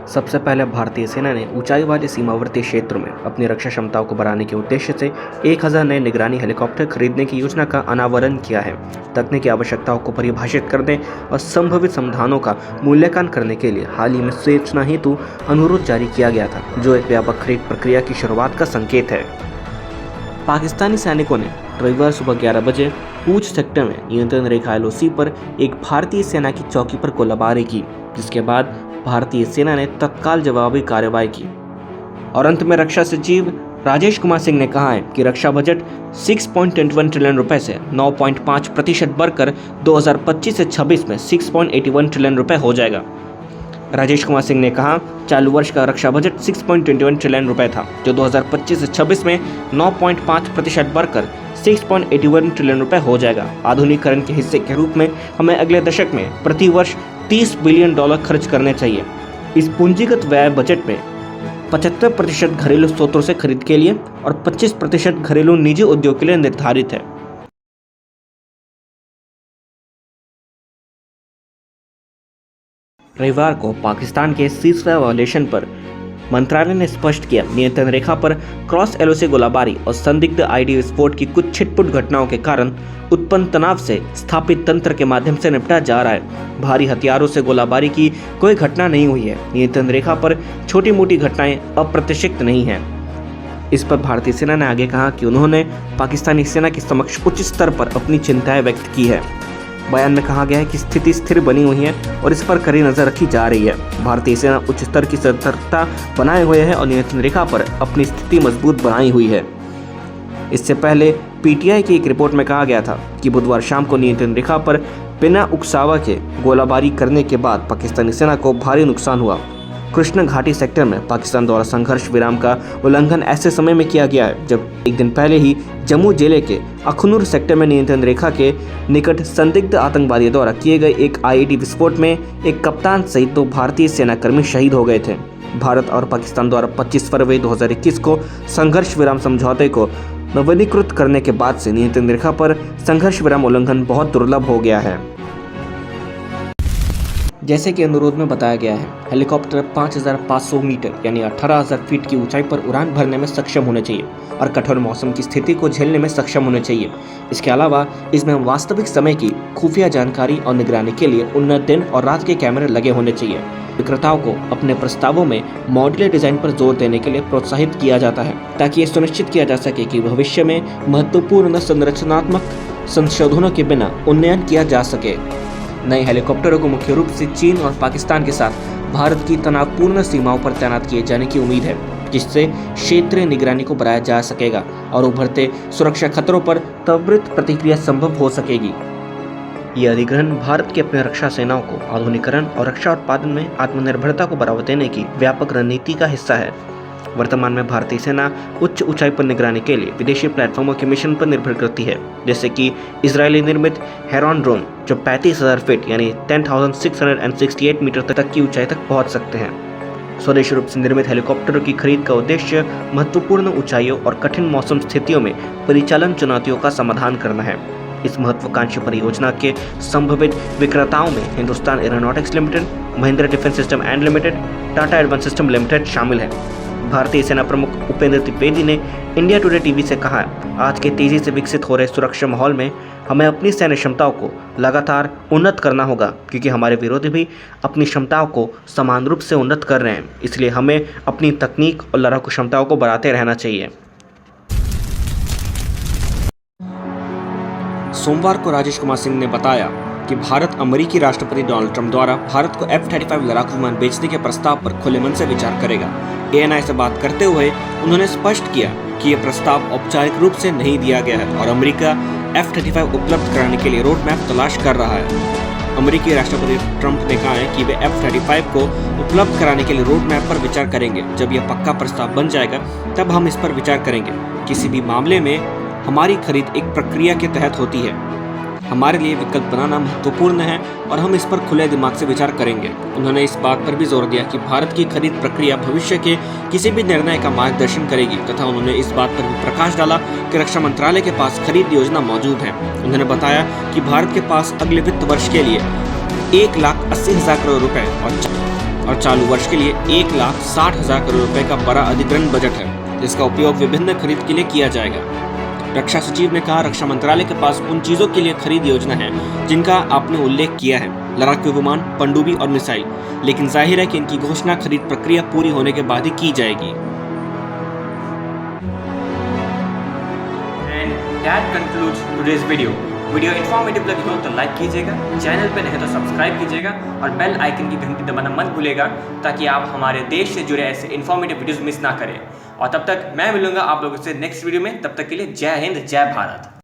सबसे पहले भारतीय सेना ने ऊंचाई वाले सीमावर्ती क्षेत्रों में अपनी रक्षा क्षमताओं को बढ़ाने के उद्देश्य से 1000 नए निगरानी हेलीकॉप्टर खरीदने की योजना का अनावरण किया है। तकनीकी आवश्यकताओं को परिभाषित करने और संभावित समाधानों का मूल्यांकन करने के लिए हाल ही में सूचना हेतु अनुरोध जारी किया गया था, जो एक व्यापक खरीद प्रक्रिया की शुरुआत का संकेत है। पाकिस्तानी सैनिकों ने रविवार सुबह 11 बजे पूंछ सेक्टर में नियंत्रण रेखा LOC पर एक भारतीय सेना की चौकी पर गोलाबारी की, जिसके बाद भारतीय सेना ने तत्काल जवाबी कार्रवाई की। और अंत में रक्षा सचिव राजेश कुमार सिंह ने कहा है कि रक्षा बजट 6.21 ट्रिलियन रुपए से 9.5% बढ़कर 2025 से 26 में 6.81 ट्रिलियन रुपए हो जाएगा। राजेश कुमार सिंह ने कहा, चालू वर्ष का रक्षा बजट 6.21 ट्रिलियन रुपए था, जो 2025 से 26 में 9.5% बढ़कर 6.81 ट्रिलियन रुपए हो जाएगा। आधुनिकीकरण के हिस्से के रूप में हमें अगले दशक में प्रति वर्ष $30 बिलियन खर्च करने चाहिए। इस पूंजीगत व्यय बजट में 75% घरेलू स्रोतों से खरीद के लिए और 25% घरेलू निजी उद्योग के लिए निर्धारित है। रविवार को पाकिस्तान के सीज़फायर वायलेशन पर मंत्रालय ने स्पष्ट किया, नियंत्रण रेखा पर क्रॉस LOC गोलाबारी और संदिग्ध ID विस्फोट की कुछ छिटपुट घटनाओं के कारण उत्पन्न तनाव से स्थापित तंत्र के माध्यम से निपटा जा रहा है। भारी हथियारों से गोलाबारी की कोई घटना नहीं हुई है। नियंत्रण रेखा पर छोटी मोटी घटनाएं अप्रत्याशित नहीं हैं। इस पर भारतीय सेना ने आगे कहा कि उन्होंने पाकिस्तानी सेना के समक्ष उच्च स्तर पर अपनी चिंताएं व्यक्त की है। बयान में कहा गया है कि स्थिति स्थिर बनी हुई है और इस पर कड़ी नजर रखी जा रही है। भारतीय सेना उच्च स्तर की सतर्कता बनाए हुए है और नियंत्रण रेखा पर अपनी स्थिति मजबूत बनाई हुई है। इससे पहले PTI की एक रिपोर्ट में कहा गया था कि बुधवार शाम को नियंत्रण रेखा पर बिना उकसावा के गोलाबारी करने के बाद पाकिस्तानी सेना को भारी नुकसान हुआ। कृष्ण घाटी सेक्टर में पाकिस्तान द्वारा संघर्ष विराम का उल्लंघन ऐसे समय में किया गया है जब एक दिन पहले ही जम्मू जिले के अखनूर सेक्टर में नियंत्रण रेखा के निकट संदिग्ध आतंकवादियों द्वारा किए गए एक IED विस्फोट में एक कप्तान सहित 2 भारतीय सेनाकर्मी शहीद हो गए थे। भारत और पाकिस्तान द्वारा 25 फरवरी 2021 को संघर्ष विराम समझौते को नवीनीकृत करने के बाद से नियंत्रण रेखा पर संघर्ष विराम उल्लंघन बहुत दुर्लभ हो गया है। जैसे कि अनुरोध में बताया गया है, हेलीकॉप्टर 5500 मीटर यानी 18000 फीट की ऊंचाई पर उड़ान भरने में सक्षम होने चाहिए और कठोर मौसम की स्थिति को झेलने में सक्षम होने चाहिए। इसके अलावा इसमें वास्तविक समय की खुफिया जानकारी और निगरानी के लिए उन्नत दिन और रात के कैमरे लगे होने चाहिए। विक्रेताओं को अपने प्रस्तावों में मॉड्यूलर डिजाइन पर जोर देने के लिए प्रोत्साहित किया जाता है, ताकि ये सुनिश्चित किया जा सके कि भविष्य में महत्वपूर्ण संरचनात्मक संशोधनों के बिना उन्नयन किया जा सके। नए हेलीकॉप्टरों को मुख्य रूप से चीन और पाकिस्तान के साथ भारत की तनावपूर्ण सीमाओं पर तैनात किए जाने की उम्मीद है, जिससे क्षेत्रीय निगरानी को बढ़ाया जा सकेगा और उभरते सुरक्षा खतरों पर त्वरित प्रतिक्रिया संभव हो सकेगी। ये अधिग्रहण भारत की अपने रक्षा सेनाओं को आधुनिकीकरण और रक्षा उत्पादन में आत्मनिर्भरता को बढ़ावा देने की व्यापक रणनीति का हिस्सा है। वर्तमान में भारतीय सेना उच्च ऊंचाई पर निगरानी के लिए विदेशी प्लेटफॉर्मों के मिशन पर निर्भर करती है, जैसे कि इजरायली निर्मित हेरॉन ड्रोन जो 35,000 फीट यानी 10,668 मीटर तक की ऊंचाई तक पहुंच सकते हैं। स्वदेशी रूप से निर्मित हेलीकॉप्टरों की खरीद का उद्देश्य महत्वपूर्ण ऊंचाइयों और कठिन मौसम स्थितियों में परिचालन चुनौतियों का समाधान करना है। इस महत्वाकांक्षी परियोजना के संभावित विक्रेताओं में Hindustan aeronautics limited, Mahindra defence system and limited, Tata advance system limited शामिल है। भारतीय सेना प्रमुख उपेंद्र त्रिवेदी ने इंडिया टुडे टीवी से कहा, आज के तेजी से विकसित हो रहे सुरक्षा माहौल में हमें अपनी सैन्य क्षमताओं को लगातार उन्नत करना होगा, क्योंकि हमारे विरोधी भी अपनी क्षमताओं को समान रूप से उन्नत कर रहे हैं। इसलिए हमें अपनी तकनीक और लड़ाकू क्षमताओं को बढ़ाते रहना चाहिए। सोमवार को राजेश कुमार सिंह ने बताया कि भारत अमेरिकी राष्ट्रपति डोनाल्ड ट्रंप द्वारा भारत को F-35 लड़ाकू विमान बेचने के प्रस्ताव पर खुले मन से विचार करेगा। ANI से बात करते हुए उन्होंने स्पष्ट किया कि यह प्रस्ताव औपचारिक रूप से नहीं दिया गया है और अमेरिका F-35 उपलब्ध कराने के लिए रोड मैप तलाश कर रहा है। अमेरिकी राष्ट्रपति ट्रंप ने कहा है कि वे F-35 को उपलब्ध कराने के लिए रोड मैप पर विचार करेंगे। जब यह पक्का प्रस्ताव बन जाएगा तब हम इस पर विचार करेंगे। किसी भी मामले में हमारी खरीद एक प्रक्रिया के तहत होती है। हमारे लिए विकल्प बनाना महत्वपूर्ण है और हम इस पर खुले दिमाग से विचार करेंगे। उन्होंने इस बात पर भी जोर दिया कि भारत की खरीद प्रक्रिया भविष्य के किसी भी निर्णय का मार्गदर्शन करेगी तथा उन्होंने इस बात पर भी प्रकाश डाला कि रक्षा मंत्रालय के पास खरीद योजना मौजूद है। उन्होंने बताया कि भारत के पास अगले वित्त वर्ष के लिए 1,80,000 करोड़ रुपए और और चालू वर्ष के लिए 1,60,000 करोड़ रुपए का बड़ा अधिग्रहण बजट है, जिसका उपयोग विभिन्न खरीद के लिए किया जाएगा। रक्षा सचिव ने कहा, रक्षा मंत्रालय के पास उन चीजों के लिए खरीद योजना है जिनका आपने उल्लेख किया है, लड़ाकू विमान, पनडुब्बी और मिसाइल, लेकिन जाहिर है कि इनकी घोषणा खरीद प्रक्रिया पूरी होने के बाद ही की जाएगी। That concludes today's video informative लगी हो तो लाइक कीजिएगा, चैनल पे नहीं तो सब्सक्राइब कीजिएगा और बेल आइकन की घंटी दबाना मत भूलिएगा ताकि आप हमारे देश से जुड़े ऐसे इन्फॉर्मेटिव वीडियोस मिस ना करें। और तब तक मैं मिलूंगा आप लोगों से नेक्स्ट वीडियो में। तब तक के लिए जय हिंद, जय भारत।